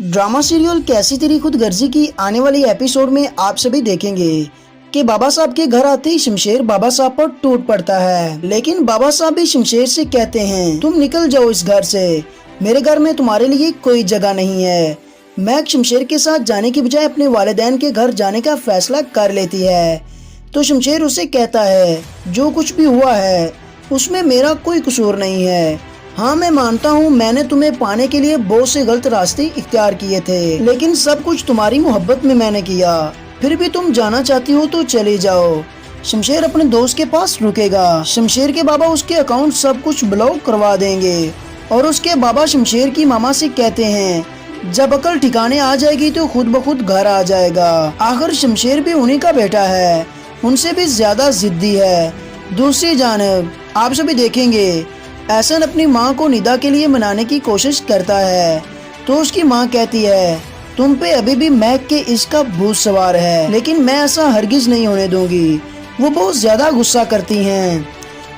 Drama serial कैसी तेरी खुद गर्जी की आने वाली एपिसोड में आप सभी देखेंगे कि बाबा साहब के घर आते ही शमशेर बाबा साहब पर टूट पड़ता है। लेकिन बाबा साहब भी शमशेर से कहते हैं तुम निकल जाओ इस घर से, मेरे घर में तुम्हारे लिए कोई जगह नहीं है। मैक शमशेर के साथ जाने की बजाय अपने वालिदैन के घर जाने का फैसला कर लेती है। तो शमशेर उसे कहता है जो कुछ भी हुआ है उसमें मेरा कोई कसूर नहीं है। हाँ मैं मानता हूँ मैंने तुम्हें पाने के लिए बहुत से गलत रास्ते इख्तियार किए थे, लेकिन सब कुछ तुम्हारी मोहब्बत में मैंने किया। फिर भी तुम जाना चाहती हो तो चले जाओ। शमशेर अपने दोस्त के पास रुकेगा। शमशेर के बाबा उसके अकाउंट सब कुछ ब्लॉक करवा देंगे और उसके बाबा शमशेर की मामा से कहते हैं जब अकल ठिकाने आ जाएगी तो खुद ब खुद घर आ जाएगा। आखिर शमशेर भी उन्हीं का बेटा है, उनसे भी ज्यादा जिद्दी है। दूसरी जानिब आप सभी देखेंगे एहसन अपनी माँ को निदा के लिए मनाने की कोशिश करता है तो उसकी माँ कहती है तुम पे अभी भी मैक के इश्क का भूत सवार है, लेकिन मैं ऐसा हरगिज नहीं होने दूंगी। वो बहुत ज्यादा गुस्सा करती हैं,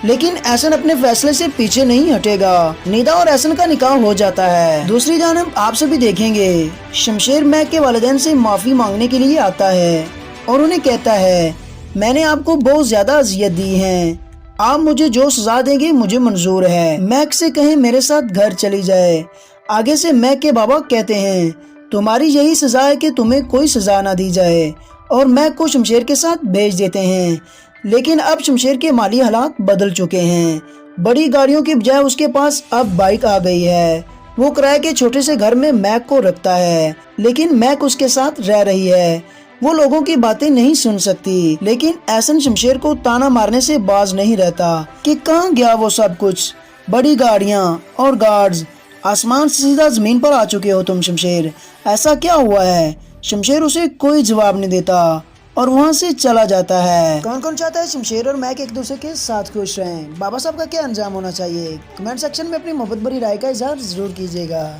लेकिन एहसन अपने फैसले से पीछे नहीं हटेगा। निदा और एहसन का निकाह हो जाता है। दूसरी जानब आप सभी देखेंगे शमशेर मैक के वालिदैन से माफी मांगने के लिए आता है और उन्हें कहता है मैंने आपको बहुत ज्यादा अजियत दी है, आप मुझे जो सजा देंगे मुझे मंजूर है। मैक से कहें मेरे साथ घर चली जाए। आगे से मैक के बाबा कहते हैं तुम्हारी यही सजा है कि तुम्हें कोई सजा ना दी जाए, और मैक को शमशेर के साथ भेज देते हैं। लेकिन अब शमशेर के माली हालात बदल चुके हैं। बड़ी गाड़ियों की बजाय उसके पास अब बाइक आ गई है। वो किराए के छोटे से घर में मैक को रखता है, लेकिन मैक उसके साथ रह रही है। वो लोगों की बातें नहीं सुन सकती, लेकिन एहसन शमशेर को ताना मारने से बाज नहीं रहता कि कहाँ गया वो सब कुछ। बड़ी गाड़ियाँ और गार्ड्स, आसमान से सीधा जमीन पर आ चुके हो तुम शमशेर, ऐसा क्या हुआ है? शमशेर उसे कोई जवाब नहीं देता और वहाँ से चला जाता है। कौन कौन चाहता है शमशेर और मैक एक दूसरे के साथ खुश रहें? बाबा साहब का क्या अंजाम होना चाहिए? कमेंट सेक्शन में अपनी मोहब्बत भरी राय का इजहार जरूर कीजिएगा।